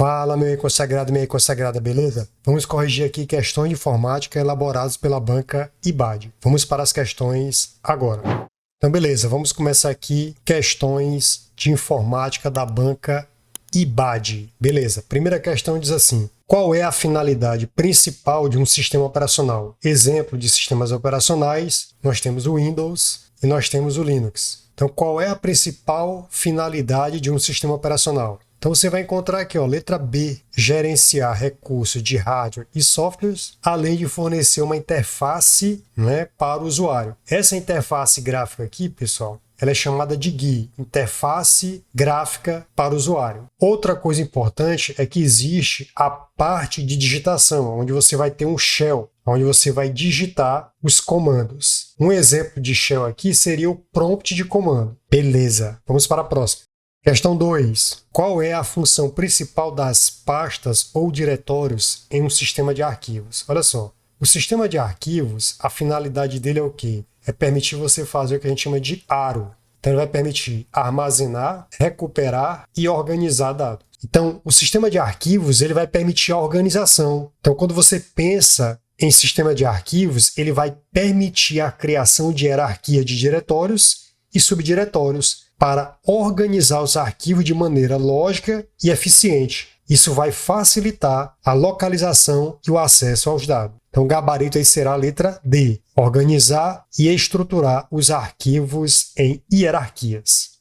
Fala, meu consagrado, minha consagrada, beleza? Vamos corrigir aqui questões de informática elaboradas pela banca IBAD. Vamos para as questões agora. Então, beleza, vamos começar aqui questões de informática da banca IBAD. Beleza, primeira questão diz assim: qual é a finalidade principal de um sistema operacional? Exemplo de sistemas operacionais, nós temos o Windows e nós temos o Linux. Então, qual é a principal finalidade de um sistema operacional? Então você vai encontrar aqui, ó, letra B, gerenciar recursos de hardware e softwares, além de fornecer uma interface, né, para o usuário. Essa interface gráfica aqui, pessoal, ela é chamada de GUI, interface gráfica para o usuário. Outra coisa importante é que existe a parte de digitação, onde você vai ter um shell, onde você vai digitar os comandos. Um exemplo de shell aqui seria o prompt de comando. Beleza, vamos para a próxima. Questão 2. Qual é a função principal das pastas ou diretórios em um sistema de arquivos? Olha só, o sistema de arquivos, a finalidade dele é o quê? É permitir você fazer o que a gente chama de aro. Então ele vai permitir armazenar, recuperar e organizar dados. Então o sistema de arquivos ele vai permitir a organização. Então quando você pensa em sistema de arquivos, ele vai permitir a criação de hierarquia de diretórios e subdiretórios para organizar os arquivos de maneira lógica e eficiente. Isso vai facilitar a localização e o acesso aos dados. Então, o gabarito aí será a letra D. Organizar e estruturar os arquivos em hierarquias.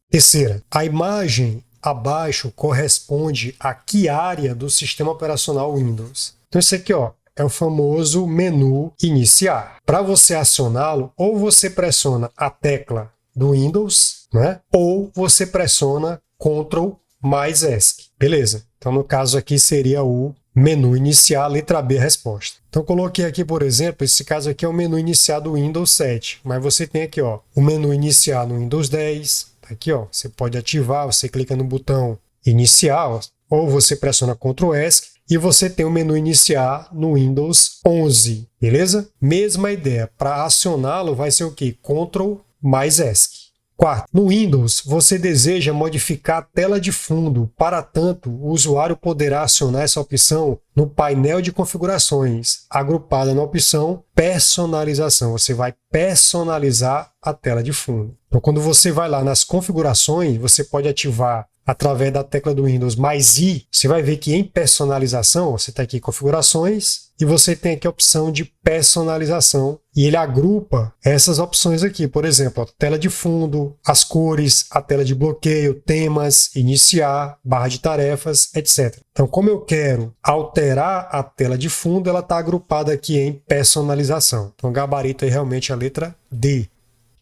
Terceira, a imagem abaixo corresponde a que área do sistema operacional Windows? Então, isso aqui, ó, é o famoso menu iniciar. Para você acioná-lo, ou você pressiona a tecla do Windows, né? Ou você pressiona Ctrl mais ESC. Beleza. Então, no caso aqui seria o menu iniciar, letra B, a resposta. Então, coloquei aqui, por exemplo, esse caso aqui é o menu iniciar do Windows 7. Mas você tem aqui, ó, o menu iniciar no Windows 10. Tá aqui, ó, você pode ativar, você clica no botão iniciar, ó, ou você pressiona Ctrl ESC. E você tem o menu iniciar no Windows 11. Beleza? Mesma ideia. Para acioná-lo vai ser o quê? Ctrl mais ESC. Quarto, no Windows, você deseja modificar a tela de fundo. Para tanto, o usuário poderá acionar essa opção no painel de configurações, agrupada na opção personalização. Você vai personalizar a tela de fundo. Então, quando você vai lá nas configurações, você pode ativar através da tecla do Windows mais I, você vai ver que em personalização, você está aqui em configurações, e você tem aqui a opção de personalização, e ele agrupa essas opções aqui, por exemplo, a tela de fundo, as cores, a tela de bloqueio, temas, iniciar, barra de tarefas, etc. Então, como eu quero alterar a tela de fundo, ela está agrupada aqui em personalização. Então, o gabarito aí realmente é a letra D.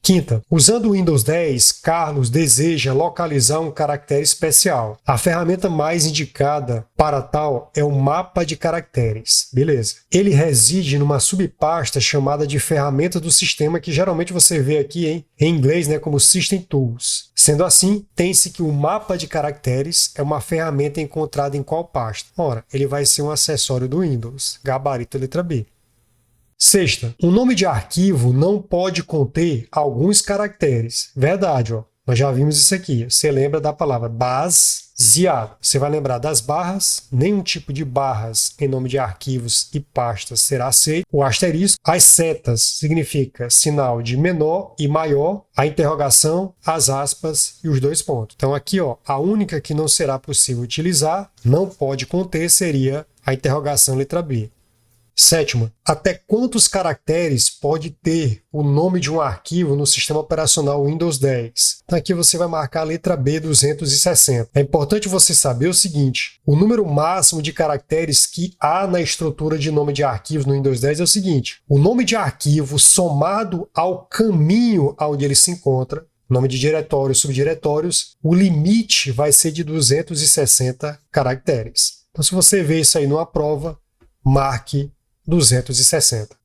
Quinta, usando o Windows 10, Carlos deseja localizar um caractere especial. A ferramenta mais indicada para tal é o mapa de caracteres. Beleza. Ele reside numa subpasta chamada de ferramenta do sistema, que geralmente você vê aqui em inglês, né, como System Tools. Sendo assim, tem-se que o mapa de caracteres é uma ferramenta encontrada em qual pasta? Ora, ele vai ser um acessório do Windows. Gabarito letra B. Sexta, o nome de arquivo não pode conter alguns caracteres. Verdade, ó. Nós já vimos isso aqui. Você lembra da palavra baseado. Você vai lembrar das barras. Nenhum tipo de barras em nome de arquivos e pastas será aceito. O asterisco. As setas significa sinal de menor e maior. A interrogação, as aspas e os dois pontos. Então aqui, ó, a única que não será possível utilizar, não pode conter, seria a interrogação letra B. Sétima, até quantos caracteres pode ter o nome de um arquivo no sistema operacional Windows 10? Então aqui você vai marcar a letra B, 260. É importante você saber o seguinte: o número máximo de caracteres que há na estrutura de nome de arquivos no Windows 10 é o seguinte: o nome de arquivo somado ao caminho onde ele se encontra, nome de diretórios, subdiretórios, o limite vai ser de 260 caracteres. Então se você vê isso aí numa prova, marque 260.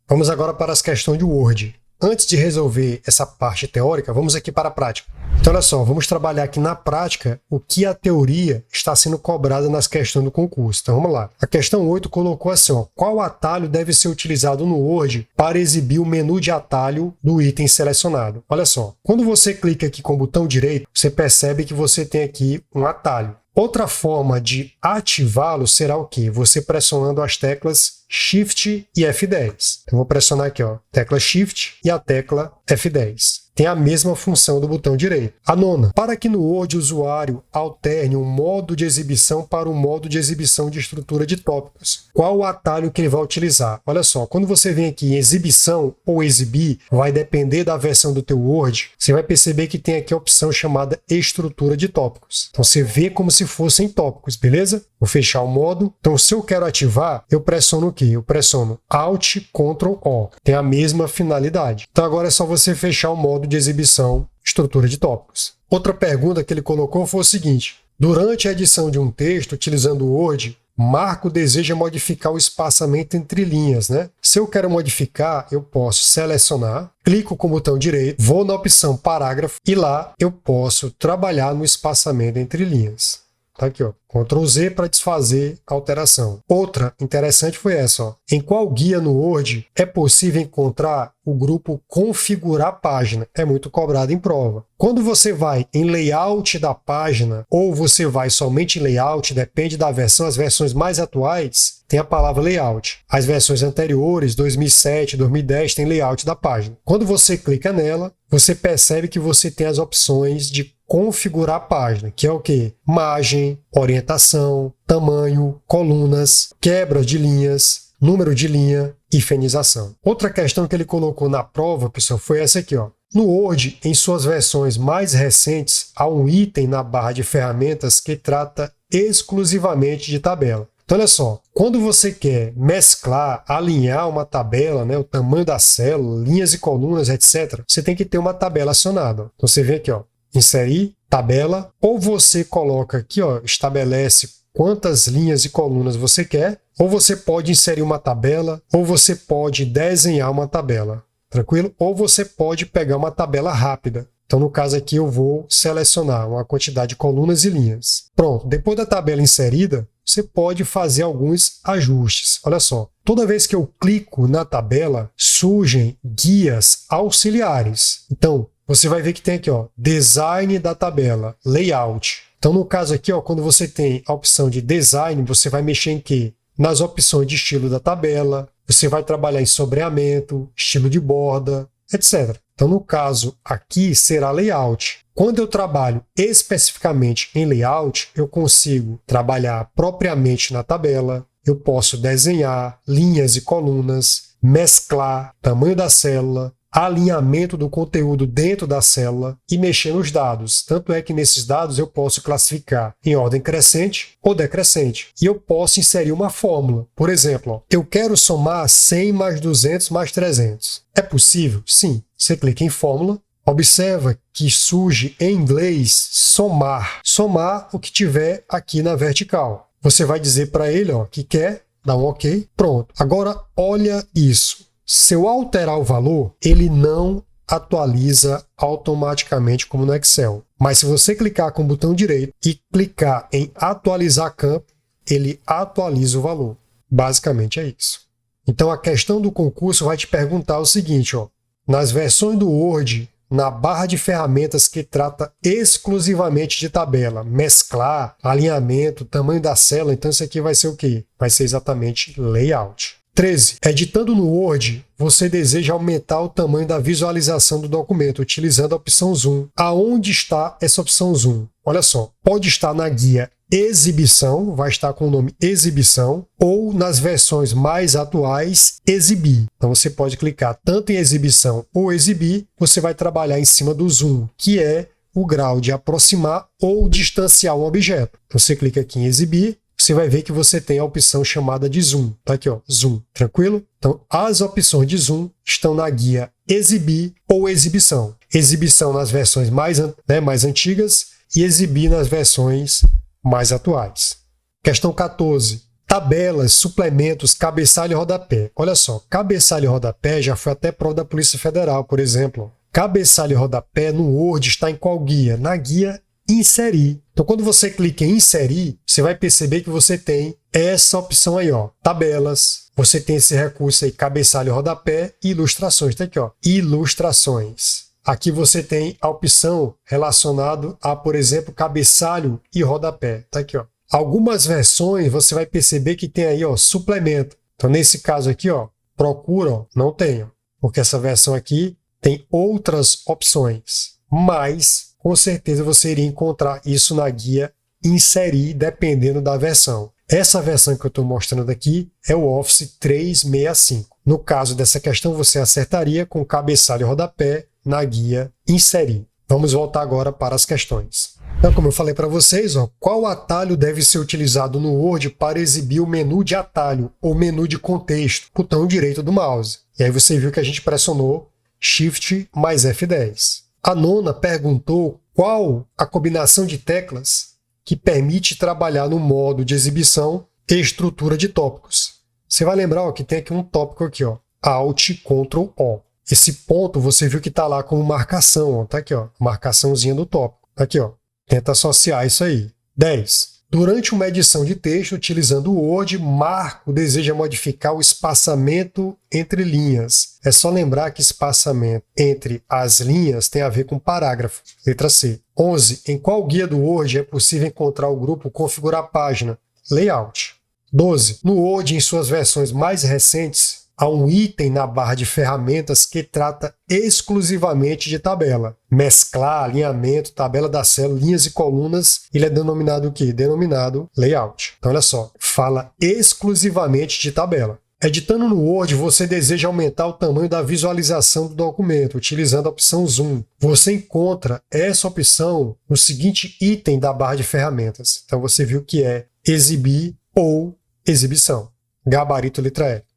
Vamos agora para as questões de Word. antes de resolver essa parte teórica, vamos aqui para a prática. Então, olha só, vamos trabalhar aqui na prática o que a teoria está sendo cobrada nas questões do concurso. Então, vamos lá. A questão 8 colocou assim, ó, qual atalho deve ser utilizado no Word para exibir o menu de atalho do item selecionado? Olha só, quando você clica aqui com o botão direito, você percebe que você tem aqui um atalho. Outra forma de ativá-lo será o quê? Você pressionando as teclas Shift e F10. Então, vou pressionar aqui, ó, tecla Shift e a tecla F10. Tem a mesma função do botão direito. A nona, para que no Word o usuário alterne um modo de exibição para um modo de exibição de estrutura de tópicos. Qual o atalho que ele vai utilizar? Olha só, quando você vem aqui em exibição ou exibir, vai depender da versão do teu Word, você vai perceber que tem aqui a opção chamada estrutura de tópicos. Então você vê como se fossem tópicos, beleza? Vou fechar o modo. Então se eu quero ativar, eu pressiono o quê? Eu pressiono Alt, Ctrl, O. Tem a mesma finalidade. Então agora é só você fechar o modo de exibição, estrutura de tópicos. Outra pergunta que ele colocou foi o seguinte: durante a edição de um texto, utilizando o Word, Marco deseja modificar o espaçamento entre linhas, né? Se eu quero modificar, eu posso selecionar, clico com o botão direito, vou na opção parágrafo e lá eu posso trabalhar no espaçamento entre linhas. Tá aqui, ó. Ctrl Z para desfazer a alteração. Outra interessante foi essa, ó. Em qual guia no Word é possível encontrar o grupo configurar página? É muito cobrado em prova. Quando você vai em layout da página ou você vai somente em layout, depende da versão, as versões mais atuais tem a palavra layout. As versões anteriores, 2007, 2010, tem layout da página. Quando você clica nela, você percebe que você tem as opções de configurar a página, que é o quê? Margem, orientação, tamanho, colunas, quebra de linhas, número de linha e finização. Outra questão que ele colocou na prova, pessoal, foi essa aqui, ó. No Word, em suas versões mais recentes, há um item na barra de ferramentas que trata exclusivamente de tabela. Então, olha só, quando você quer mesclar, alinhar uma tabela, né, o tamanho da célula, linhas e colunas, etc., você tem que ter uma tabela acionada. Então, você vem aqui, ó, inserir, tabela, ou você coloca aqui, ó, estabelece quantas linhas e colunas você quer, ou você pode inserir uma tabela, ou você pode desenhar uma tabela, tranquilo? Ou você pode pegar uma tabela rápida. Então, no caso aqui, eu vou selecionar uma quantidade de colunas e linhas. Pronto, depois da tabela inserida, você pode fazer alguns ajustes. Olha só, toda vez que eu clico na tabela, surgem guias auxiliares. Então, você vai ver que tem aqui, ó, design da tabela, layout. Então, no caso aqui, ó, quando você tem a opção de design, você vai mexer em quê? Nas opções de estilo da tabela, você vai trabalhar em sombreamento, estilo de borda, etc. Então, no caso aqui, será layout. Quando eu trabalho especificamente em layout, eu consigo trabalhar propriamente na tabela, eu posso desenhar linhas e colunas, mesclar tamanho da célula, alinhamento do conteúdo dentro da célula e mexer nos dados. Tanto é que nesses dados eu posso classificar em ordem crescente ou decrescente. E eu posso inserir uma fórmula. Por exemplo, ó, eu quero somar 100 mais 200 mais 300. É possível? Sim. Você clica em fórmula. Observa que surge em inglês somar. Somar o que tiver aqui na vertical. Você vai dizer para ele, ó, que quer, dá um OK. Pronto. Agora, olha isso. Se eu alterar o valor, ele não atualiza automaticamente como no Excel. Mas se você clicar com o botão direito e clicar em atualizar campo, ele atualiza o valor. Basicamente é isso. Então a questão do concurso vai te perguntar o seguinte, ó, nas versões do Word, na barra de ferramentas que trata exclusivamente de tabela, mesclar, alinhamento, tamanho da célula, então isso aqui vai ser o quê? Vai ser exatamente layout. 13. Editando no Word, você deseja aumentar o tamanho da visualização do documento utilizando a opção Zoom. Aonde está essa opção Zoom? Olha só, pode estar na guia Exibição, vai estar com o nome Exibição, ou nas versões mais atuais, Exibir. Então você pode clicar tanto em Exibição ou Exibir, você vai trabalhar em cima do Zoom, que é o grau de aproximar ou distanciar um objeto. Então você clica aqui em Exibir, você vai ver que você tem a opção chamada de Zoom. Tá aqui, ó, Zoom. Tranquilo? Então, as opções de Zoom estão na guia Exibir ou Exibição. Exibição nas versões mais antigas e Exibir nas versões mais atuais. Questão 14. Tabelas, suplementos, cabeçalho e rodapé. Olha só, cabeçalho e rodapé já foi até prova da Polícia Federal, por exemplo. Cabeçalho e rodapé no Word está em qual guia? Na guia Inserir. Então, quando você clica em Inserir, você vai perceber que você tem essa opção aí, ó, tabelas. Você tem esse recurso aí, cabeçalho e rodapé e ilustrações. Tá aqui, ó, ilustrações. Aqui você tem a opção relacionada a, por exemplo, cabeçalho e rodapé. Tá aqui, ó. Algumas versões você vai perceber que tem aí, ó, suplemento. Então, nesse caso aqui, ó, procura, ó, não tenho, porque essa versão aqui tem outras opções, mas com certeza você iria encontrar isso na guia Inserir, dependendo da versão. Essa versão que eu estou mostrando aqui é o Office 365. No caso dessa questão, você acertaria com cabeçalho e rodapé na guia Inserir. Vamos voltar agora para as questões. Então, como eu falei para vocês, ó, qual atalho deve ser utilizado no Word para exibir o menu de atalho ou menu de contexto? Botão direito do mouse. E aí você viu que a gente pressionou Shift mais F10. A nona perguntou qual a combinação de teclas que permite trabalhar no modo de exibição e estrutura de tópicos. Você vai lembrar, ó, que tem aqui um tópico aqui, ó, Alt, Ctrl, O. Esse ponto você viu que está lá como marcação, ó, tá aqui, ó, marcaçãozinha do tópico. Tá aqui, ó. Tenta associar isso aí. 10. Durante uma edição de texto utilizando o Word, Marco deseja modificar o espaçamento entre linhas. É só lembrar que espaçamento entre as linhas tem a ver com parágrafo. Letra C. 11. Em qual guia do Word é possível encontrar o grupo Configurar Página? Layout. 12. No Word, em suas versões mais recentes, há um item na barra de ferramentas que trata exclusivamente de tabela. Mesclar, alinhamento, tabela da célula, linhas e colunas, ele é denominado o quê? Denominado layout. Então, olha só, fala exclusivamente de tabela. Editando no Word, você deseja aumentar o tamanho da visualização do documento, utilizando a opção Zoom. Você encontra essa opção no seguinte item da barra de ferramentas. Então, você viu que é exibir ou exibição. Gabarito letra E.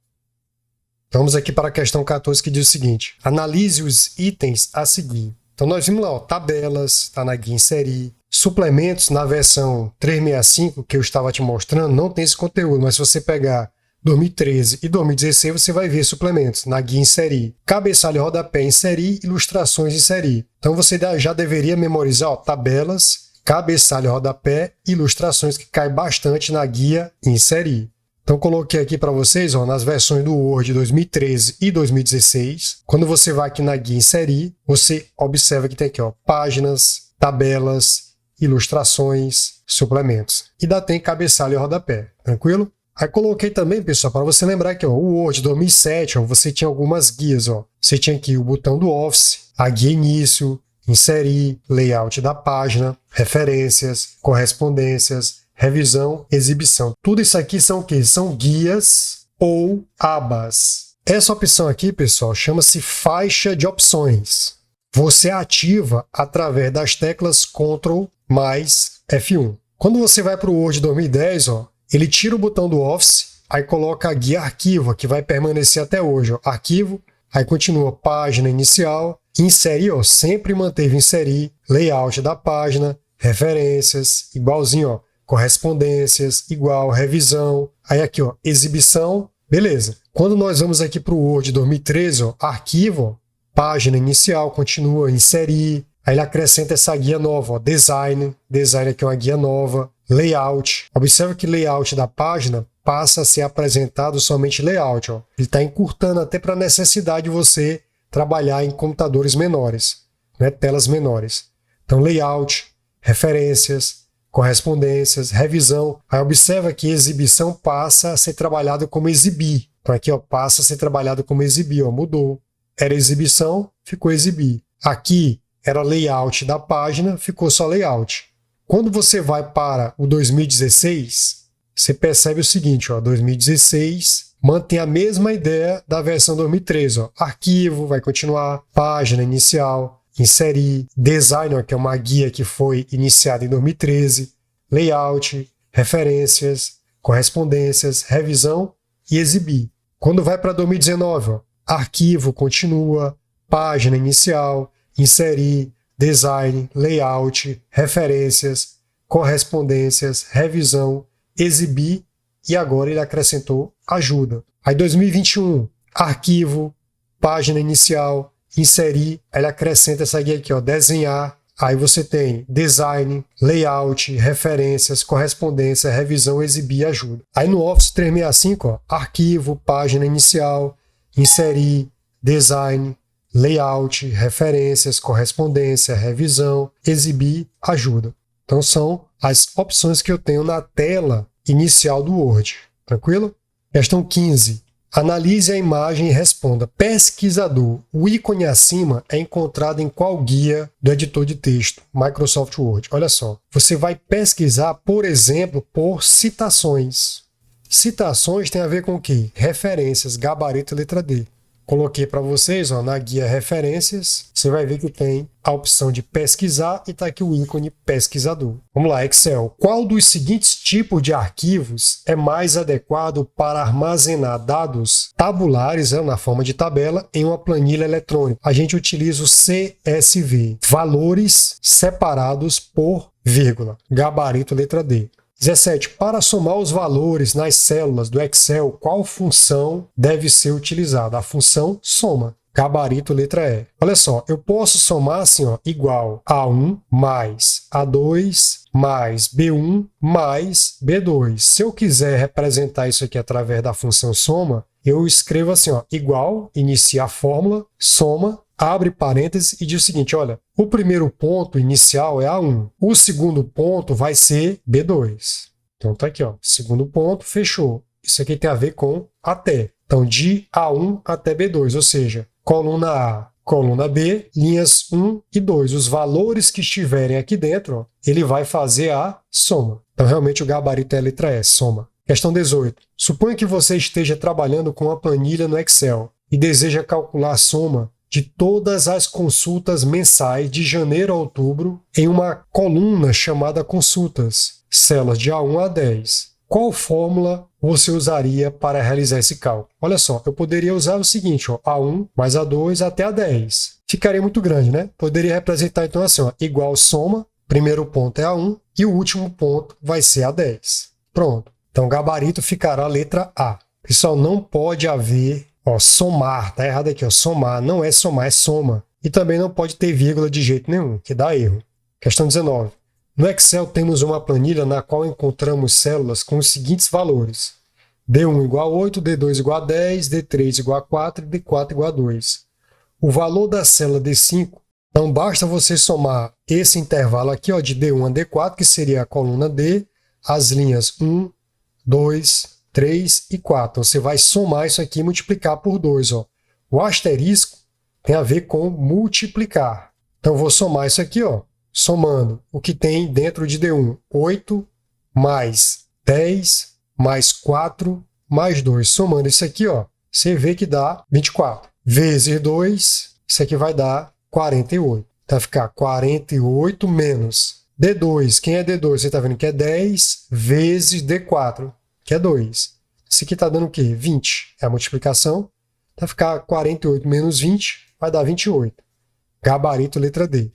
Vamos aqui para a questão 14, que diz o seguinte: analise os itens a seguir. Então nós vimos lá, ó, tabelas, está na guia Inserir. Suplementos, na versão 365, que eu estava te mostrando, não tem esse conteúdo, mas se você pegar 2013 e 2016, você vai ver suplementos na guia Inserir. Cabeçalho e rodapé Inserir, ilustrações Inserir. Então você já deveria memorizar, ó, tabelas, cabeçalho e rodapé, ilustrações, que cai bastante na guia Inserir. Então, coloquei aqui para vocês, ó, nas versões do Word 2013 e 2016. Quando você vai aqui na guia Inserir, você observa que tem aqui, ó, páginas, tabelas, ilustrações, suplementos. E ainda tem cabeçalho e rodapé, tranquilo? Aí coloquei também, pessoal, para você lembrar que ó, o Word 2007, ó, você tinha algumas guias. Ó. Você tinha aqui o botão do Office, a guia Início, Inserir, Layout da página, Referências, Correspondências, Revisão, Exibição. Tudo isso aqui são o quê? São guias ou abas. Essa opção aqui, pessoal, chama-se faixa de opções. Você ativa através das teclas Ctrl mais F1. Quando você vai para o Word 2010, ó, ele tira o botão do Office, aí coloca a guia Arquivo, que vai permanecer até hoje. Ó, Arquivo, aí continua Página Inicial, Inserir, ó, sempre manteve Inserir, Layout da página, Referências, igualzinho, ó. Correspondências, igual, revisão. Aí aqui, ó, exibição, beleza. Quando nós vamos aqui para o Word 2013, ó, arquivo, ó, página inicial, continua, inserir. Aí ele acrescenta essa guia nova, ó, design. Design aqui é uma guia nova. Layout. Observa que layout da página passa a ser apresentado somente layout. Ó. Ele está encurtando até para a necessidade de você trabalhar em computadores menores, né, telas menores. Então, layout, referências, correspondências, revisão. Aí observa que exibição passa a ser trabalhado como exibir. Então aqui, ó, passa a ser trabalhado como exibir, ó, mudou. Era exibição, ficou exibir. Aqui era layout da página, ficou só layout. Quando você vai para o 2016, você percebe o seguinte, ó, 2016 mantém a mesma ideia da versão 2013, ó. Arquivo, vai continuar, página inicial, Inserir, Designer, que é uma guia que foi iniciada em 2013, Layout, Referências, Correspondências, Revisão e Exibir. Quando vai para 2019, ó, Arquivo continua, Página Inicial, Inserir, Design, Layout, Referências, Correspondências, Revisão, Exibir e agora ele acrescentou ajuda. Aí 2021, arquivo, página inicial, inserir, aí ele acrescenta essa guia aqui, ó, desenhar. Aí você tem design, layout, referências, correspondência, revisão, exibir e ajuda. Aí no Office 365, ó, arquivo, página inicial, inserir, design, layout, referências, correspondência, revisão, exibir, ajuda. Então são as opções que eu tenho na tela inicial do Word. Tranquilo? Questão 15. Analise a imagem e responda. Pesquisador. O ícone acima é encontrado em qual guia do editor de texto? Microsoft Word. Olha só. Você vai pesquisar, por exemplo, por citações. Citações tem a ver com o quê? Referências, gabarito, letra D. Coloquei para vocês, ó, na guia referências, você vai ver que tem a opção de pesquisar e está aqui o ícone pesquisador. Vamos lá, Excel. Qual dos seguintes tipos de arquivos é mais adequado para armazenar dados tabulares, na forma de tabela, em uma planilha eletrônica? A gente utiliza o CSV, valores separados por vírgula, gabarito, letra D. 17. Para somar os valores nas células do Excel, qual função deve ser utilizada? A função soma. Gabarito, letra E. Olha só, eu posso somar assim, ó, igual A1 mais A2 mais B1 mais B2. Se eu quiser representar isso aqui através da função soma, eu escrevo assim, ó, igual, inicia a fórmula, soma, abre parênteses e diz o seguinte, olha, o primeiro ponto inicial é A1, o segundo ponto vai ser B2. Então tá aqui, ó, segundo ponto, fechou. Isso aqui tem a ver com até. Então de A1 até B2, ou seja, coluna A, coluna B, linhas 1 e 2. Os valores que estiverem aqui dentro, ó, ele vai fazer a soma. Então realmente o gabarito é a letra E, soma. Questão 18. Suponha que você esteja trabalhando com uma planilha no Excel e deseja calcular a soma de todas as consultas mensais de janeiro a outubro em uma coluna chamada consultas, células de A1 a 10. Qual fórmula você usaria para realizar esse cálculo? Olha só, eu poderia usar o seguinte, ó, A1 mais A2 até A10. Ficaria muito grande, né? Poderia representar então assim, ó, igual soma, primeiro ponto é A1 e o último ponto vai ser A10. Pronto. Então, gabarito ficará a letra A. Pessoal, não pode haver, ó, somar, tá errado aqui, ó, somar, não é somar, é soma. E também não pode ter vírgula de jeito nenhum, que dá erro. Questão 19. No Excel temos uma planilha na qual encontramos células com os seguintes valores. D1 igual a 8, D2 igual a 10, D3 igual a 4 e D4 igual a 2. O valor da célula D5, então basta você somar esse intervalo aqui, ó, de D1 a D4, que seria a coluna D, as linhas 1, 2, 3 e 4. Você vai somar isso aqui e multiplicar por 2. Ó. O asterisco tem a ver com multiplicar. Então, eu vou somar isso aqui, ó, somando o que tem dentro de D1. 8 mais 10 mais 4 mais 2. Somando isso aqui, ó, você vê que dá 24. Vezes 2, isso aqui vai dar 48. Então, vai ficar 48 menos D2. Quem é D2? Você está vendo que é 10 vezes D4, que é 2. Isso aqui está dando o quê? 20. É a multiplicação. Vai ficar 48 menos 20, vai dar 28. Gabarito, letra D.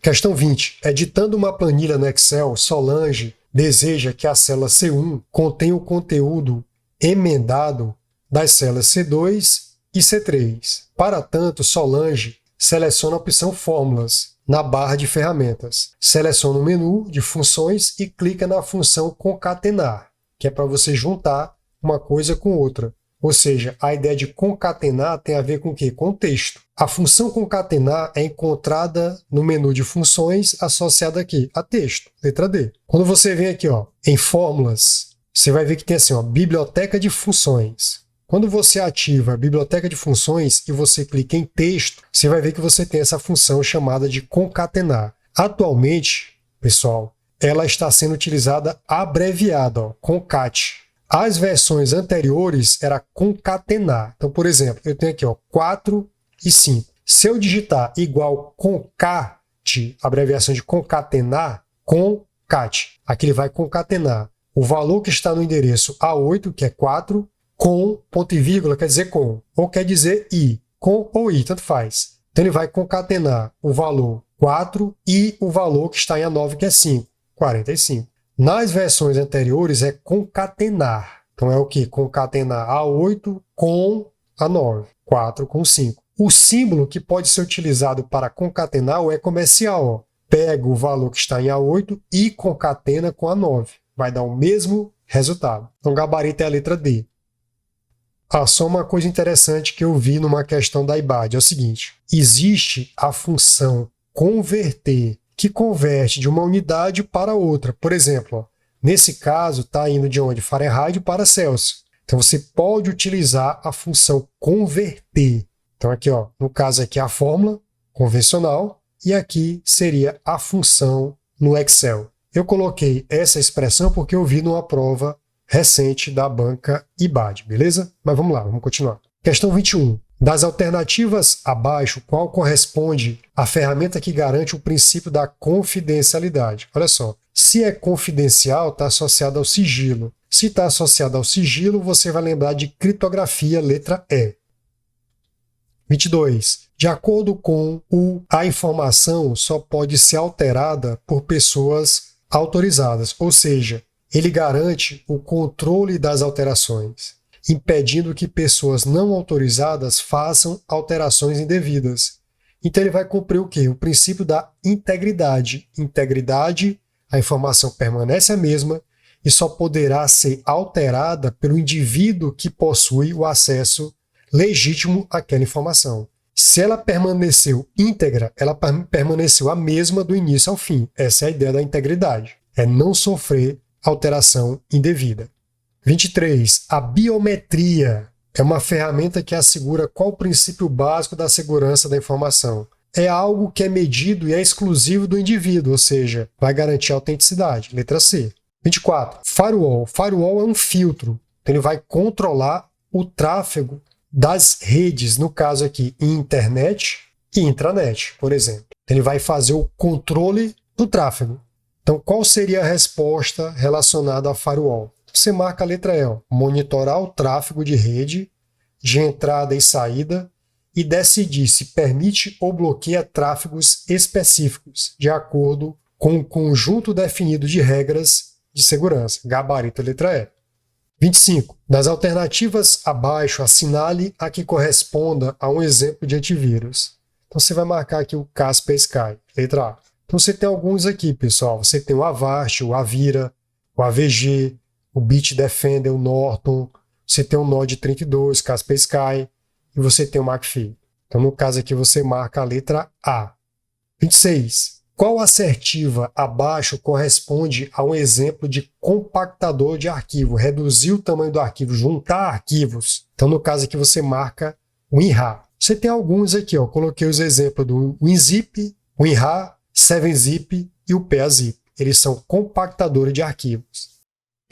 Questão 20. Editando uma planilha no Excel, Solange deseja que a célula C1 contenha o conteúdo emendado das células C2 e C3. Para tanto, Solange seleciona a opção Fórmulas na barra de ferramentas. Seleciona o menu de funções e clica na função concatenar, que é para você juntar uma coisa com outra. Ou seja, a ideia de concatenar tem a ver com o quê? Com o texto. A função concatenar é encontrada no menu de funções associada aqui a texto, letra D. Quando você vem aqui, ó, em fórmulas, você vai ver que tem assim, ó, biblioteca de funções. Quando você ativa a biblioteca de funções e você clica em texto, você vai ver que você tem essa função chamada de concatenar. Atualmente, pessoal, ela está sendo utilizada abreviada, ó, concat. As versões anteriores era concatenar. Então, por exemplo, eu tenho aqui, ó, 4 e 5. Se eu digitar igual concat, abreviação de concatenar, concat, aqui ele vai concatenar o valor que está no endereço A8, que é 4, com ponto e vírgula, quer dizer com, ou quer dizer i, com ou i, tanto faz. Então ele vai concatenar o valor 4 e o valor que está em A9, que é 5, 45. Nas versões anteriores é concatenar. Então é o que? Concatenar A8 com A9, 4 com 5. O símbolo que pode ser utilizado para concatenar é comercial. Ó. Pega o valor que está em A8 e concatena com A9. Vai dar o mesmo resultado. Então, gabarito é a letra D. Só uma coisa interessante que eu vi numa questão da IBAD é o seguinte: existe a função converter, que converte de uma unidade para outra. Por exemplo, ó, nesse caso está indo de onde? Fahrenheit para Celsius. Então você pode utilizar a função converter. Então aqui, ó, no caso aqui a fórmula convencional e aqui seria a função no Excel. Eu coloquei essa expressão porque eu vi numa prova recente da banca IBAD, beleza? Mas vamos lá, vamos continuar. Questão 21. Das alternativas abaixo, qual corresponde à ferramenta que garante o princípio da confidencialidade? Olha só, se é confidencial, está associado ao sigilo. Se está associado ao sigilo, você vai lembrar de criptografia, letra E. 22. De acordo com a informação só pode ser alterada por pessoas autorizadas, ou seja, ele garante o controle das alterações, impedindo que pessoas não autorizadas façam alterações indevidas. Então ele vai cumprir o quê? O princípio da integridade. Integridade, a informação permanece a mesma e só poderá ser alterada pelo indivíduo que possui o acesso legítimo àquela informação. Se ela permaneceu íntegra, ela permaneceu a mesma do início ao fim. Essa é a ideia da integridade. É não sofrer alteração indevida. 23. A biometria é uma ferramenta que assegura qual o princípio básico da segurança da informação. É algo que é medido e é exclusivo do indivíduo, ou seja, vai garantir a autenticidade. Letra C. 24. Firewall. Firewall é um filtro. Então ele vai controlar o tráfego das redes, no caso aqui, internet e intranet, por exemplo. Ele vai fazer o controle do tráfego. Então, qual seria a resposta relacionada a firewall? Você marca a letra E, ó, monitorar o tráfego de rede, de entrada e saída, e decidir se permite ou bloqueia tráfegos específicos, de acordo com um conjunto definido de regras de segurança. Gabarito, letra E. 25. Das alternativas abaixo, assinale a que corresponda a um exemplo de antivírus. Então você vai marcar aqui o Kaspersky, letra A. Então você tem alguns aqui, pessoal. Você tem o Avast, o Avira, o AVG, o Bitdefender, o Norton. Você tem o Node 32, Kaspersky e você tem o McAfee. Então no caso aqui você marca a letra A. 26. Qual assertiva abaixo corresponde a um exemplo de compactador de arquivo? Reduzir o tamanho do arquivo, juntar arquivos. Então, no caso aqui, você marca o WinRAR. Você tem alguns aqui, ó. Coloquei os exemplos do WinZip, WinRAR, 7-Zip e o PAZip. Eles são compactadores de arquivos.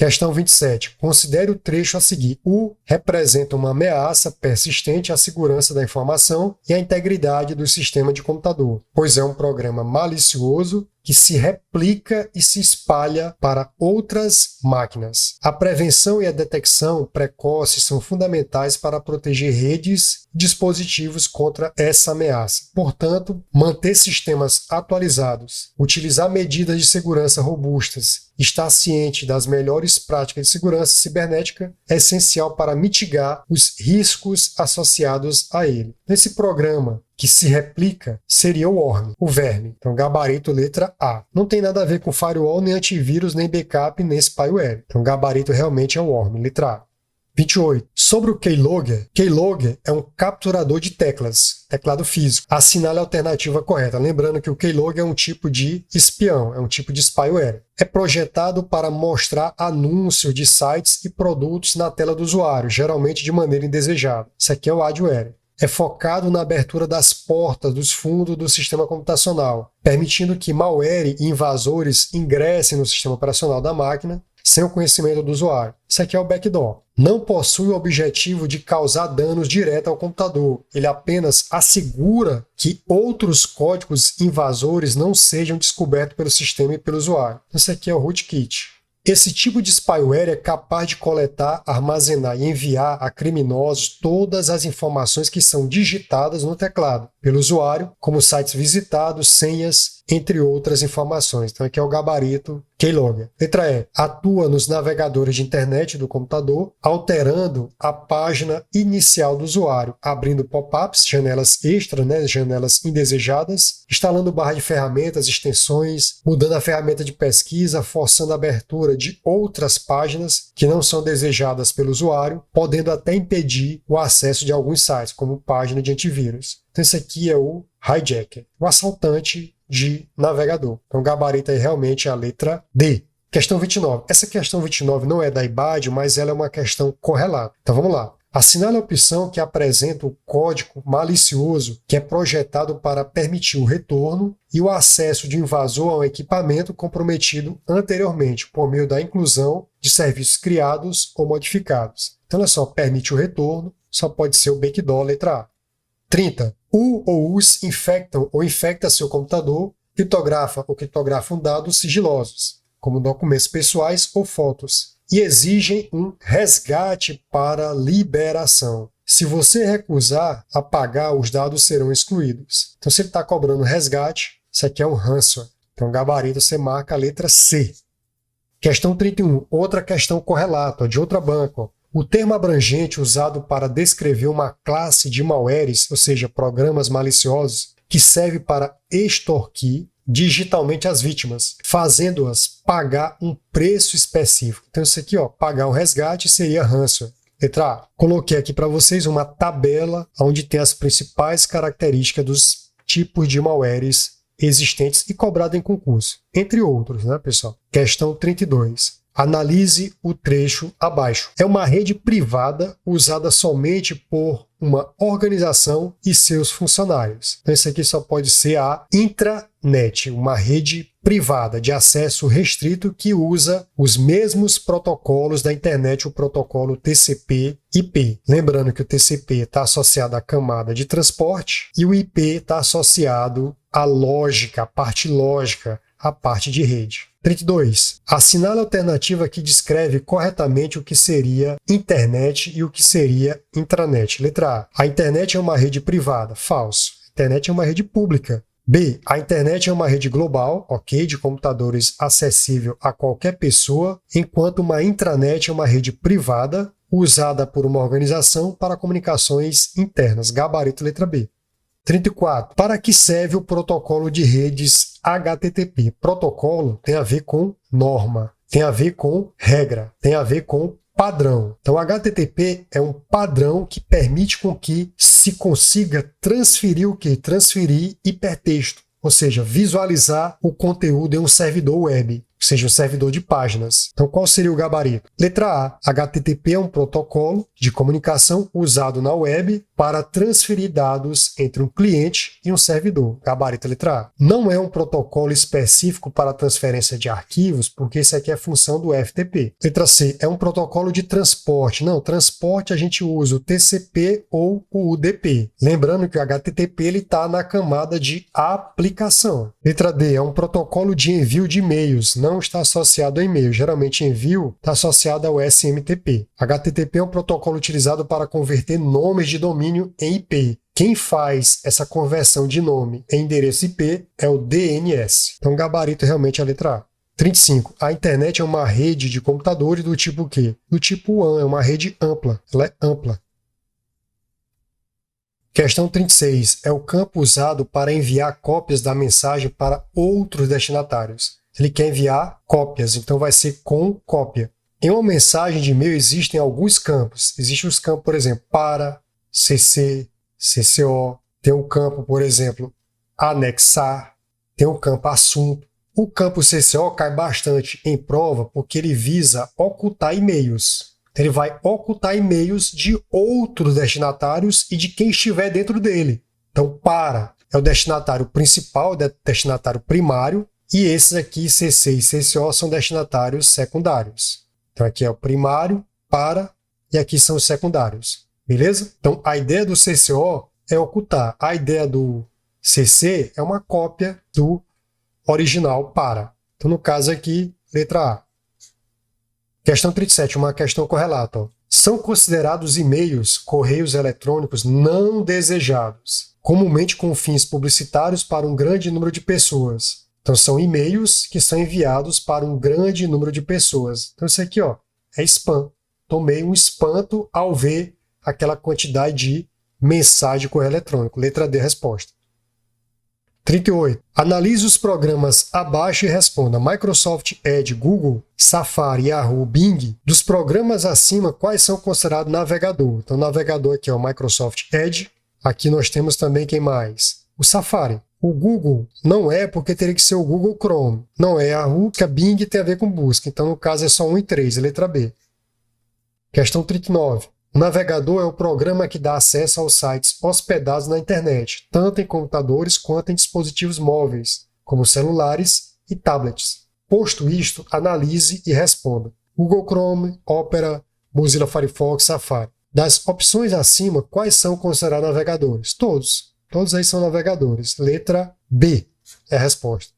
Questão 27. Considere o trecho a seguir. U representa uma ameaça persistente à segurança da informação e à integridade do sistema de computador, pois é um programa malicioso que se replica e se espalha para outras máquinas. A prevenção e a detecção precoce são fundamentais para proteger redes e dispositivos contra essa ameaça. Portanto, manter sistemas atualizados, utilizar medidas de segurança robustas, estar ciente das melhores práticas de segurança cibernética é essencial para mitigar os riscos associados a ele. Nesse programa que se replica seria o worm, o verme. Então, gabarito, letra A. Não tem nada a ver com firewall, nem antivírus, nem backup, nem spyware. Então, gabarito realmente é o worm, letra A. 28. Sobre o keylogger. Keylogger é um capturador de teclas, teclado físico. Assinale a alternativa correta. Lembrando que o keylogger é um tipo de espião, é um tipo de spyware. É projetado para mostrar anúncios de sites e produtos na tela do usuário, geralmente de maneira indesejada. Isso aqui é o adware. É focado na abertura das portas dos fundos do sistema computacional, permitindo que malware e invasores ingressem no sistema operacional da máquina sem o conhecimento do usuário. Isso aqui é o backdoor. Não possui o objetivo de causar danos direto ao computador. Ele apenas assegura que outros códigos invasores não sejam descobertos pelo sistema e pelo usuário. Isso aqui é o rootkit. Esse tipo de spyware é capaz de coletar, armazenar e enviar a criminosos todas as informações que são digitadas no teclado pelo usuário, como sites visitados, senhas, entre outras informações. Então aqui é o gabarito keylogger. Letra E. Atua nos navegadores de internet do computador, alterando a página inicial do usuário, abrindo pop-ups, janelas extra, né, janelas indesejadas, instalando barra de ferramentas, extensões, mudando a ferramenta de pesquisa, forçando a abertura de outras páginas que não são desejadas pelo usuário, podendo até impedir o acesso de alguns sites, como página de antivírus. Então esse aqui é o hijacker, o assaltante de navegador. Então o gabarito aí realmente é a letra D. Questão 29. Essa questão 29 não é da IBAD, mas ela é uma questão correlata. Então vamos lá. Assinale a opção que apresenta o código malicioso que é projetado para permitir o retorno e o acesso de invasor ao equipamento comprometido anteriormente, por meio da inclusão de serviços criados ou modificados. Então olha só, permite o retorno, só pode ser o backdoor, letra A. 30. O ou os infectam ou infecta seu computador, criptografa ou criptografam dados sigilosos, como documentos pessoais ou fotos, e exigem um resgate para liberação. Se você recusar a pagar, os dados serão excluídos. Então, se ele está cobrando resgate, isso aqui é um ransomware. Então, gabarito, você marca a letra C. Questão 31. Outra questão correlata, de outra banca. O termo abrangente usado para descrever uma classe de malwares, ou seja, programas maliciosos, que serve para extorquir digitalmente as vítimas, fazendo-as pagar um preço específico. Então isso aqui, ó, pagar um resgate seria ransomware. Letra A. Coloquei aqui para vocês uma tabela onde tem as principais características dos tipos de malwares existentes e cobrado em concurso, entre outros, né, pessoal? Questão 32. Analise o trecho abaixo. É uma rede privada usada somente por uma organização e seus funcionários. Então, isso aqui só pode ser a intranet, uma rede privada de acesso restrito que usa os mesmos protocolos da internet, o protocolo TCP/IP. Lembrando que o TCP está associado à camada de transporte e o IP está associado à lógica, à parte lógica, à parte de rede. 32. Assinale a alternativa que descreve corretamente o que seria internet e o que seria intranet. Letra A. A internet é uma rede privada. Falso. A internet é uma rede pública. B. A internet é uma rede global, ok, de computadores acessível a qualquer pessoa, enquanto uma intranet é uma rede privada usada por uma organização para comunicações internas. Gabarito, letra B. 34. Para que serve o protocolo de redes HTTP? Protocolo tem a ver com norma, tem a ver com regra, tem a ver com padrão. Então, HTTP é um padrão que permite com que se consiga transferir o quê? Transferir hipertexto, ou seja, visualizar o conteúdo em um servidor web, ou seja, um servidor de páginas. Então, qual seria o gabarito? Letra A. HTTP é um protocolo de comunicação usado na web para transferir dados entre um cliente e um servidor. Gabarito, letra A. Não é um protocolo específico para transferência de arquivos, porque isso aqui é função do FTP. Letra C. É um protocolo de transporte. Não, transporte a gente usa o TCP ou o UDP. Lembrando que o HTTP está na camada de aplicação. Letra D. É um protocolo de envio de e-mails. Não está associado a e-mail. Geralmente envio está associado ao SMTP. HTTP é um protocolo utilizado para converter nomes de domínio em IP. Quem faz essa conversão de nome em endereço IP é o DNS. Então, gabarito realmente é a letra A. 35. A internet é uma rede de computadores do tipo quê? Do tipo WAN, é uma rede ampla. Ela é ampla. Questão 36. É o campo usado para enviar cópias da mensagem para outros destinatários. Ele quer enviar cópias, então vai ser com cópia. Em uma mensagem de e-mail existem alguns campos. Existem os campos, por exemplo, para, CC, CCO. Tem um campo, por exemplo, anexar. Tem um campo assunto. O campo CCO cai bastante em prova porque ele visa ocultar e-mails. Ele vai ocultar e-mails de outros destinatários e de quem estiver dentro dele. Então, para é o destinatário principal, o destinatário primário, e esses aqui, CC e CCO, são destinatários secundários. Então, aqui é o primário, para, e aqui são os secundários. Beleza? Então, a ideia do CCO é ocultar. A ideia do CC é uma cópia do original para. Então, no caso aqui, letra A. Questão 37, uma questão correlata. Ó. São considerados e-mails, correios eletrônicos não desejados, comumente com fins publicitários para um grande número de pessoas. Então, são e-mails que são enviados para um grande número de pessoas. Então, isso aqui, ó, é spam. Tomei um espanto ao ver aquela quantidade de mensagem de correio eletrônico. Letra D, resposta. 38. Analise os programas abaixo e responda. Microsoft Edge, Google, Safari, Yahoo, Bing. Dos programas acima, quais são considerados navegador? Então, navegador aqui é o Microsoft Edge. Aqui nós temos também quem mais? O Safari. O Google não é, porque teria que ser o Google Chrome. Não é Yahoo, que a Bing tem a ver com busca. Então, no caso, é só 1 e 3, letra B. Questão 39. O navegador é o programa que dá acesso aos sites hospedados na internet, tanto em computadores quanto em dispositivos móveis, como celulares e tablets. Posto isto, analise e responda. Google Chrome, Opera, Mozilla Firefox, Safari. Das opções acima, quais são considerados navegadores? Todos. Todos aí são navegadores. Letra B é a resposta.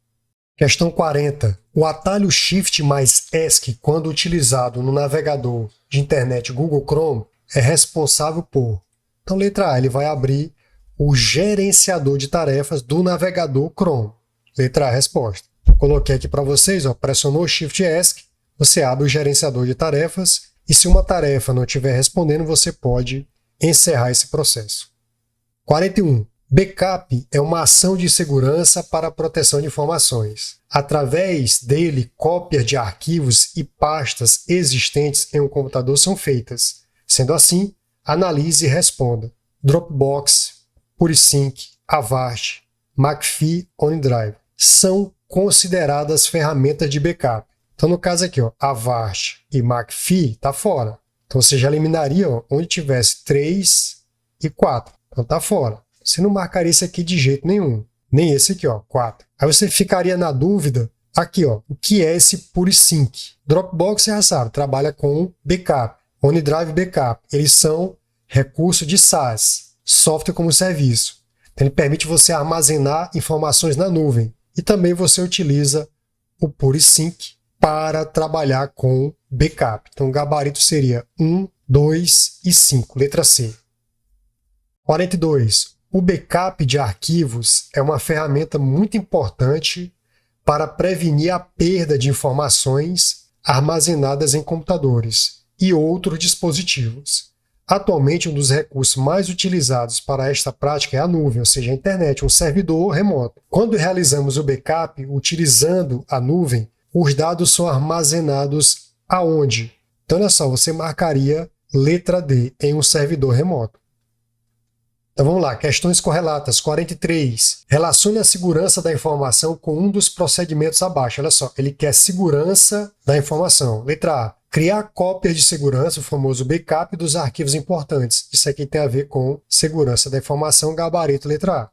Questão 40. O atalho Shift mais ESC, quando utilizado no navegador de internet Google Chrome, é responsável por... Então, letra A, ele vai abrir o gerenciador de tarefas do navegador Chrome. Letra A, resposta. Eu coloquei aqui para vocês, ó, pressionou Shift ESC, você abre o gerenciador de tarefas e se uma tarefa não estiver respondendo, você pode encerrar esse processo. 41. Backup é uma ação de segurança para a proteção de informações. Através dele, cópias de arquivos e pastas existentes em um computador são feitas. Sendo assim, analise e responda. Dropbox, PureSync, Avast, McAfee, OneDrive são consideradas ferramentas de backup. Então, no caso aqui, ó, Avast e McAfee está fora. Então, você já eliminaria ó, onde tivesse 3 e 4. Então, está fora. Você não marcaria esse aqui de jeito nenhum. Nem esse aqui, ó, 4. Aí você ficaria na dúvida, aqui, ó, o que é esse PureSync? Dropbox, você já sabe, trabalha com backup. OneDrive Backup, eles são recurso de SaaS, software como serviço. Então, ele permite você armazenar informações na nuvem. E também você utiliza o PureSync para trabalhar com backup. Então, o gabarito seria 1, 2 e 5, letra C. 42. O backup de arquivos é uma ferramenta muito importante para prevenir a perda de informações armazenadas em computadores e outros dispositivos. Atualmente, um dos recursos mais utilizados para esta prática é a nuvem, ou seja, a internet, um servidor remoto. Quando realizamos o backup utilizando a nuvem, os dados são armazenados aonde? Então, olha só, você marcaria letra D, em um servidor remoto. Então vamos lá, questões correlatas. 43. Relacione a segurança da informação com um dos procedimentos abaixo. Olha só, ele quer segurança da informação. Letra A. Criar cópias de segurança, o famoso backup dos arquivos importantes. Isso aqui tem a ver com segurança da informação, gabarito, letra A.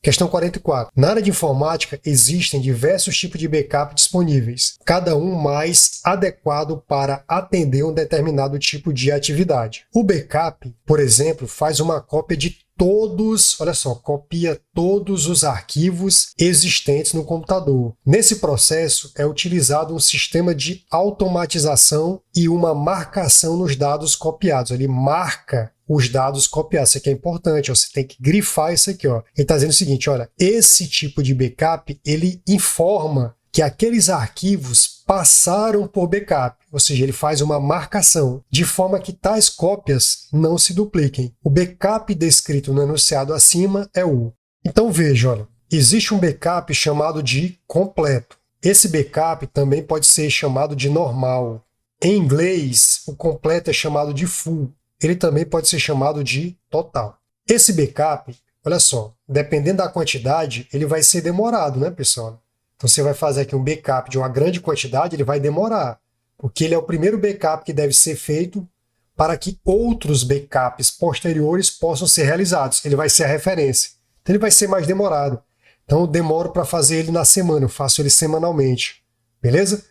Questão 44. Na área de informática, existem diversos tipos de backup disponíveis, cada um mais adequado para atender um determinado tipo de atividade. O backup, por exemplo, faz uma cópia de todos, olha só, copia todos os arquivos existentes no computador. Nesse processo, é utilizado um sistema de automatização e uma marcação nos dados copiados. Ele marca os dados copiados. Isso aqui é importante, ó. Você tem que grifar isso aqui. Ó. Ele está dizendo o seguinte, olha, esse tipo de backup, ele informa que aqueles arquivos passaram por backup, ou seja, ele faz uma marcação, de forma que tais cópias não se dupliquem. O backup descrito no enunciado acima é o. Então veja, olha, existe um backup chamado de completo. Esse backup também pode ser chamado de normal. Em inglês, o completo é chamado de full. Ele também pode ser chamado de total. Esse backup, olha só, dependendo da quantidade, ele vai ser demorado, né, pessoal? Então você vai fazer aqui um backup de uma grande quantidade, ele vai demorar, porque ele é o primeiro backup que deve ser feito para que outros backups posteriores possam ser realizados. Ele vai ser a referência. Então ele vai ser mais demorado. Então eu demoro para fazer ele na semana, eu faço ele semanalmente. Beleza?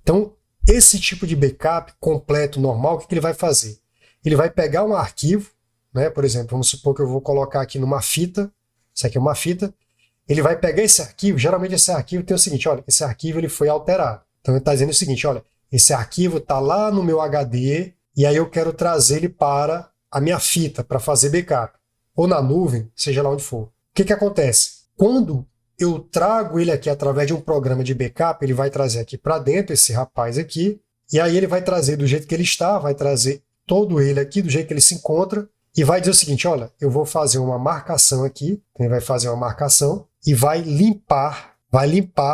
Então esse tipo de backup completo, normal, o que ele vai fazer? Ele vai pegar um arquivo, né? Por exemplo, vamos supor que eu vou colocar aqui numa fita, isso aqui é uma fita, ele vai pegar esse arquivo, geralmente esse arquivo tem o seguinte, olha, esse arquivo ele foi alterado. Então ele está dizendo o seguinte, olha, esse arquivo está lá no meu HD e aí eu quero trazer ele para a minha fita para fazer backup, ou na nuvem, seja lá onde for. O que que acontece? Quando eu trago ele aqui através de um programa de backup, ele vai trazer aqui para dentro esse rapaz aqui, e aí ele vai trazer do jeito que ele está, vai trazer todo ele aqui do jeito que ele se encontra, e vai dizer o seguinte, olha, eu vou fazer uma marcação aqui, ele vai fazer uma marcação e vai limpar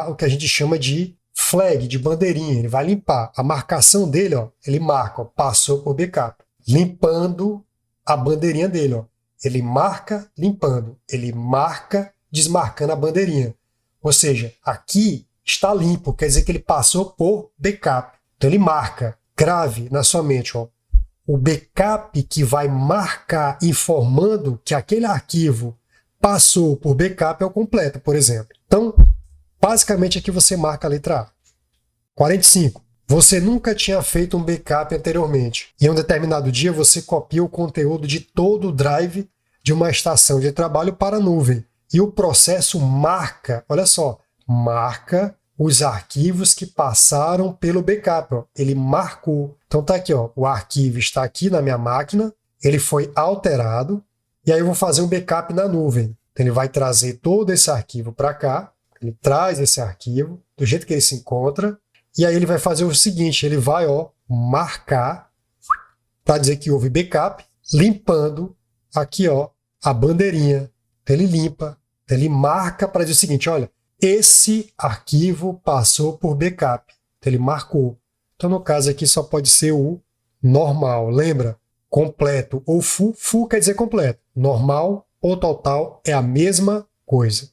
o que a gente chama de flag, de bandeirinha, ele vai limpar. A marcação dele, ó, ele marca, ó, passou por backup, limpando a bandeirinha dele, ó. Ele marca limpando, ele marca desmarcando a bandeirinha. Ou seja, aqui está limpo, quer dizer que ele passou por backup. Então ele marca, grave na sua mente, ó, o backup que vai marcar informando que aquele arquivo passou por backup é o completo, por exemplo. Então, basicamente aqui você marca a letra A. 45. Você nunca tinha feito um backup anteriormente. E em um determinado dia você copia o conteúdo de todo o drive de uma estação de trabalho para a nuvem. E o processo marca, olha só, marca os arquivos que passaram pelo backup. Ó. Ele marcou. Então tá aqui, ó, o arquivo está aqui na minha máquina, ele foi alterado, e aí eu vou fazer um backup na nuvem. Então ele vai trazer todo esse arquivo para cá, ele traz esse arquivo do jeito que ele se encontra, e aí ele vai fazer o seguinte, ele vai, ó, marcar para dizer que houve backup, limpando aqui, ó, a bandeirinha. Então ele limpa, ele marca para dizer o seguinte, olha, esse arquivo passou por backup. Então ele marcou. Então no caso aqui só pode ser o normal, lembra? Completo ou full, full quer dizer completo. Normal ou total é a mesma coisa.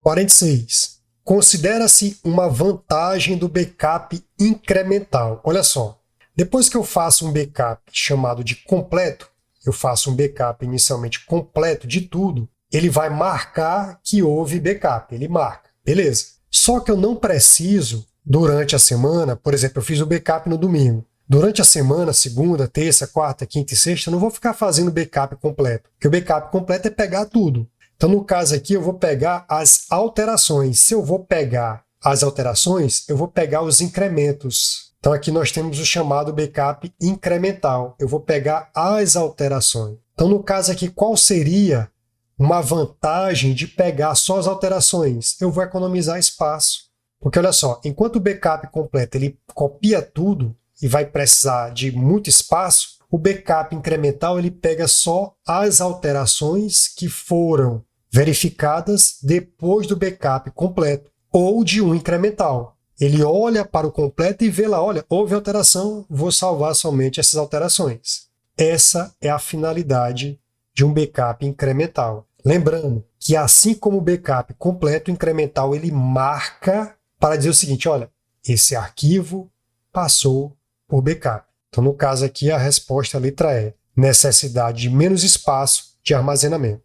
46. Considera-se uma vantagem do backup incremental. Olha só, depois que eu faço um backup chamado de completo, eu faço um backup inicialmente completo de tudo, ele vai marcar que houve backup, ele marca, beleza. Só que eu não preciso, durante a semana, por exemplo, eu fiz o backup no domingo, durante a semana, segunda, terça, quarta, quinta e sexta, eu não vou ficar fazendo backup completo, porque o backup completo é pegar tudo. Então, no caso aqui, eu vou pegar as alterações. Se eu vou pegar as alterações, eu vou pegar os incrementos. Então, aqui nós temos o chamado backup incremental. Eu vou pegar as alterações. Então, no caso aqui, qual seria uma vantagem de pegar só as alterações? Eu vou economizar espaço. Porque, olha só, enquanto o backup completo ele copia tudo e vai precisar de muito espaço, o backup incremental ele pega só as alterações que foram verificadas depois do backup completo ou de um incremental. Ele olha para o completo e vê lá, olha, houve alteração, vou salvar somente essas alterações. Essa é a finalidade de um backup incremental. Lembrando que assim como o backup completo, o incremental ele marca para dizer o seguinte, olha, esse arquivo passou por backup. Então, no caso aqui, a resposta, a letra E, necessidade de menos espaço de armazenamento.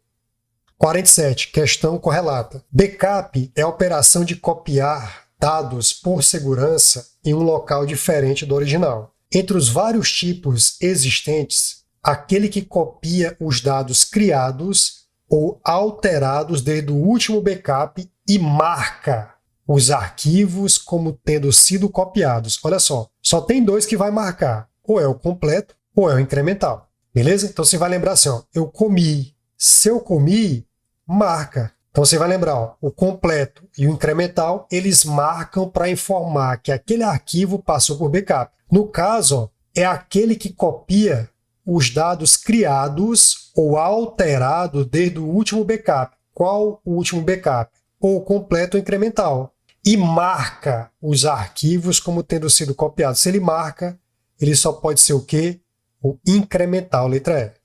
47. Questão correlata. Backup é a operação de copiar dados por segurança em um local diferente do original. Entre os vários tipos existentes, aquele que copia os dados criados ou alterados desde o último backup e marca os arquivos como tendo sido copiados. Olha só tem dois que vai marcar. Ou é o completo, ou é o incremental. Beleza? Então você vai lembrar assim, ó, eu comi. Se eu comi, marca. Então você vai lembrar, ó, o completo e o incremental, eles marcam para informar que aquele arquivo passou por backup. No caso, ó, é aquele que copia os dados criados ou alterados desde o último backup. Qual o último backup? Ou o completo ou incremental. E marca os arquivos como tendo sido copiados. Se ele marca, ele só pode ser o quê? O incremental, letra E.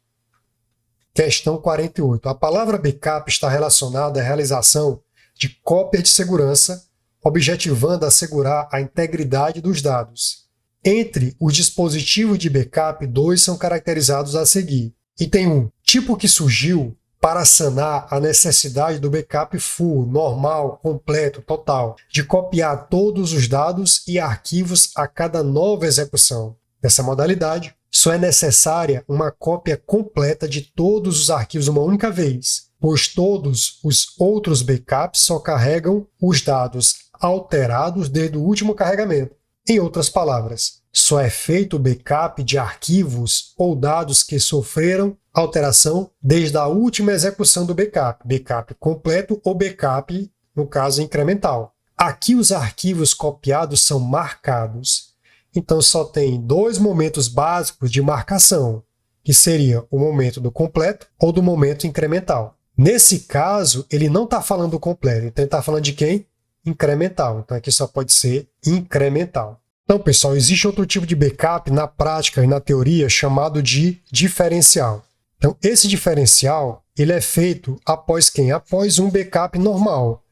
Questão 48. A palavra backup está relacionada à realização de cópias de segurança, objetivando assegurar a integridade dos dados. Entre os dispositivos de backup, dois são caracterizados a seguir. Item 1. Tipo que surgiu para sanar a necessidade do backup full, normal, completo, total, de copiar todos os dados e arquivos a cada nova execução. Nessa modalidade, só é necessária uma cópia completa de todos os arquivos uma única vez, pois todos os outros backups só carregam os dados alterados desde o último carregamento. Em outras palavras, só é feito o backup de arquivos ou dados que sofreram alteração desde a última execução do backup, backup completo ou backup, no caso, incremental. Aqui os arquivos copiados são marcados. Então só tem dois momentos básicos de marcação, que seria o momento do completo ou do momento incremental. Nesse caso, ele não está falando do completo, então ele está falando de quem? Incremental. Então aqui só pode ser incremental. Então, pessoal, existe outro tipo de backup na prática e na teoria chamado de diferencial. Então, esse diferencial ele é feito após quem? Após um backup normal.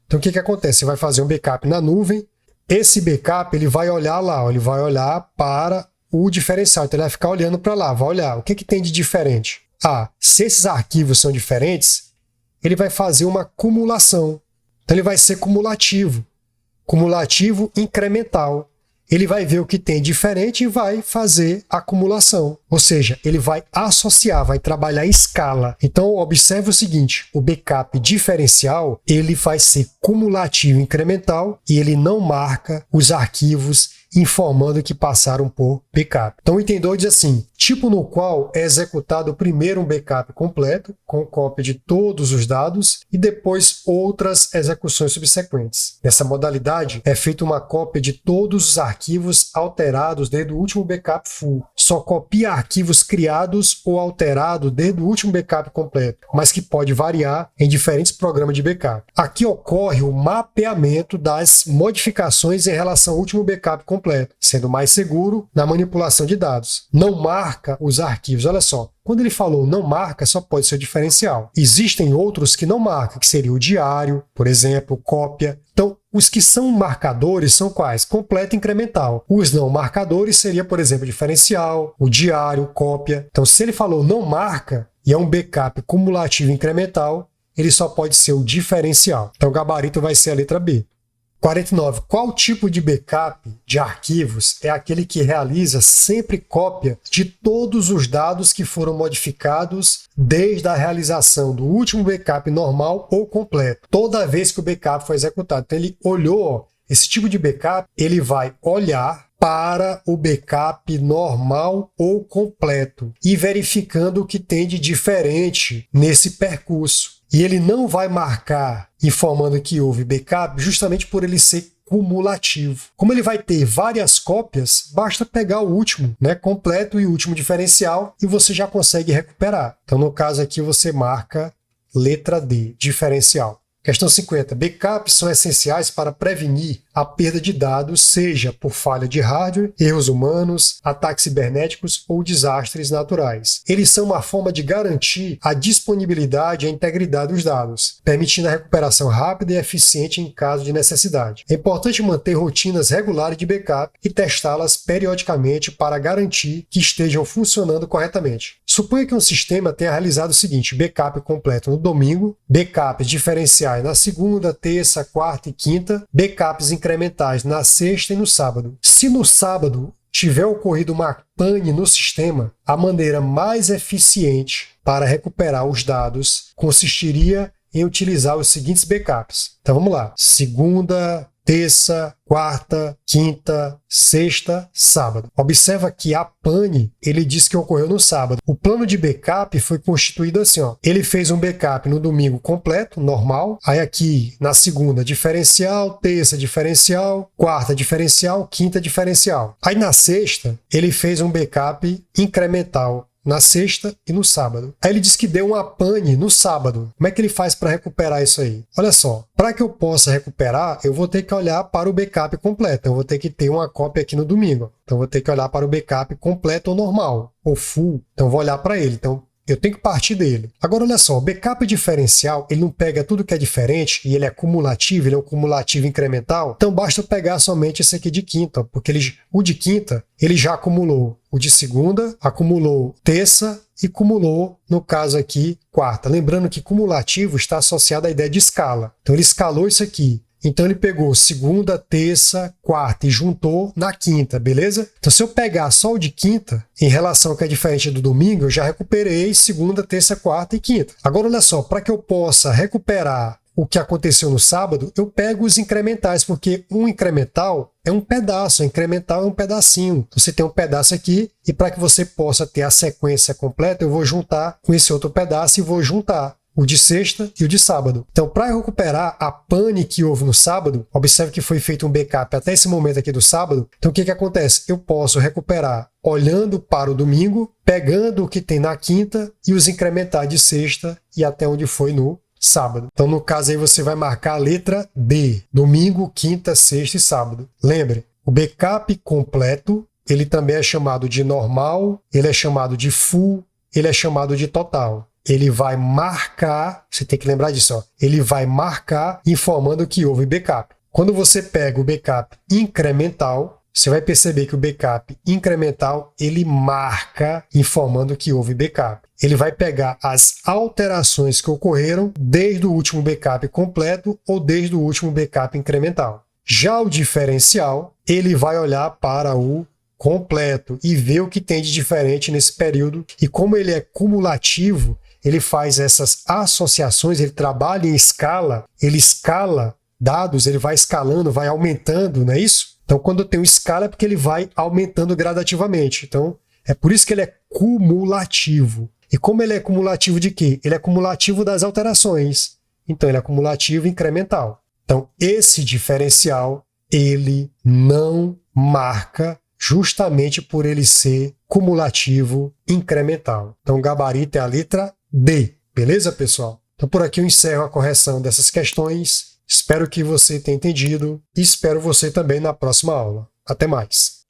Então, o que acontece? Você vai fazer um backup na nuvem, esse backup ele vai olhar lá, ele vai olhar para o diferencial. Então, ele vai ficar olhando para lá, vai olhar o que tem de diferente. Se esses arquivos são diferentes, ele vai fazer uma cumulação. Então, ele vai ser cumulativo. Cumulativo incremental. Ele vai ver o que tem diferente e vai fazer acumulação. Ou seja, ele vai associar, vai trabalhar em escala. Então, observe o seguinte, o backup diferencial, ele vai ser cumulativo incremental e ele não marca os arquivos informando que passaram por backup. Então, o item 2 diz assim, tipo no qual é executado primeiro um backup completo, com cópia de todos os dados, e depois outras execuções subsequentes. Nessa modalidade, é feita uma cópia de todos os arquivos alterados desde o último backup full. Só copia arquivos criados ou alterados desde o último backup completo, mas que pode variar em diferentes programas de backup. Aqui ocorre o mapeamento das modificações em relação ao último backup completo, sendo mais seguro na manipulação de dados. Não marca os arquivos. Olha só, quando ele falou não marca, só pode ser o diferencial. Existem outros que não marcam, que seria o diário, por exemplo, cópia. Então, os que são marcadores são quais? Completo e incremental. Os não marcadores seria, por exemplo, diferencial, o diário, cópia. Então, se ele falou não marca e é um backup cumulativo incremental, ele só pode ser o diferencial. Então, o gabarito vai ser a letra B. 49. Qual tipo de backup de arquivos é aquele que realiza sempre cópia de todos os dados que foram modificados desde a realização do último backup normal ou completo, toda vez que o backup foi executado? Então ele olhou, esse tipo de backup, ele vai olhar para o backup normal ou completo e verificando o que tem de diferente nesse percurso. E ele não vai marcar informando que houve backup justamente por ele ser cumulativo. Como ele vai ter várias cópias, basta pegar o último, completo e o último diferencial e você já consegue recuperar. Então, no caso aqui, você marca letra D, diferencial. Questão 50. Backups são essenciais para prevenir a perda de dados, seja por falha de hardware, erros humanos, ataques cibernéticos ou desastres naturais. Eles são uma forma de garantir a disponibilidade e a integridade dos dados, permitindo a recuperação rápida e eficiente em caso de necessidade. É importante manter rotinas regulares de backup e testá-las periodicamente para garantir que estejam funcionando corretamente. Suponha que um sistema tenha realizado o seguinte: backup completo no domingo, backups diferenciais na segunda, terça, quarta e quinta, backups incrementais na sexta e no sábado. Se no sábado tiver ocorrido uma pane no sistema, a maneira mais eficiente para recuperar os dados consistiria em utilizar os seguintes backups. Então vamos lá. Segunda, terça, quarta, quinta, sexta, sábado. Observa que a pane, ele diz que ocorreu no sábado. O plano de backup foi constituído assim, ó. Ele fez um backup no domingo completo, normal. Aí aqui, na segunda, diferencial, terça, diferencial, quarta, diferencial, quinta, diferencial. Aí na sexta, ele fez um backup incremental na sexta e no sábado. Aí ele diz que deu uma pane no sábado. Como é que ele faz para recuperar isso aí? Olha só, para que eu possa recuperar, eu vou ter que olhar para o backup completo. Eu vou ter que ter uma cópia aqui no domingo. Então eu vou ter que olhar para o backup completo ou normal, ou full. Então eu vou olhar para ele. Então eu tenho que partir dele. Agora, olha só, o backup diferencial, ele não pega tudo que é diferente e ele é cumulativo, ele é um cumulativo incremental. Então, basta eu pegar somente esse aqui de quinta, porque o de quinta, ele já acumulou o de segunda, acumulou terça e acumulou, no caso aqui, quarta. Lembrando que cumulativo está associado à ideia de escala. Então, ele escalou isso aqui. Então ele pegou segunda, terça, quarta e juntou na quinta, beleza? Então se eu pegar só o de quinta, em relação ao que é diferente do domingo, eu já recuperei segunda, terça, quarta e quinta. Agora olha só, para que eu possa recuperar o que aconteceu no sábado, eu pego os incrementais, porque um incremental é um pedaço, o incremental é um pedacinho. Você tem um pedaço aqui e para que você possa ter a sequência completa, eu vou juntar com esse outro pedaço e vou juntar o de sexta e o de sábado. Então, para recuperar a pane que houve no sábado, observe que foi feito um backup até esse momento aqui do sábado. Então, o que acontece? Eu posso recuperar olhando para o domingo, pegando o que tem na quinta e os incrementar de sexta e até onde foi no sábado. Então, no caso aí, você vai marcar a letra D. Domingo, quinta, sexta e sábado. Lembre, o backup completo, ele também é chamado de normal, ele é chamado de full, ele é chamado de total. Ele vai marcar, você tem que lembrar disso, ó, ele vai marcar informando que houve backup. Quando você pega o backup incremental, você vai perceber que o backup incremental, ele marca informando que houve backup. Ele vai pegar as alterações que ocorreram desde o último backup completo ou desde o último backup incremental. Já o diferencial, ele vai olhar para o completo e ver o que tem de diferente nesse período. E como ele é cumulativo, ele faz essas associações, ele trabalha em escala, ele escala dados, ele vai escalando, vai aumentando, não é isso? Então, quando tem uma escala é porque ele vai aumentando gradativamente. Então, é por isso que ele é cumulativo. E como ele é cumulativo de quê? Ele é cumulativo das alterações. Então, ele é cumulativo incremental. Então, esse diferencial, ele não marca justamente por ele ser cumulativo incremental. Então, o gabarito é a letra D. Beleza, pessoal? Então, por aqui eu encerro a correção dessas questões. Espero que você tenha entendido e espero você também na próxima aula. Até mais!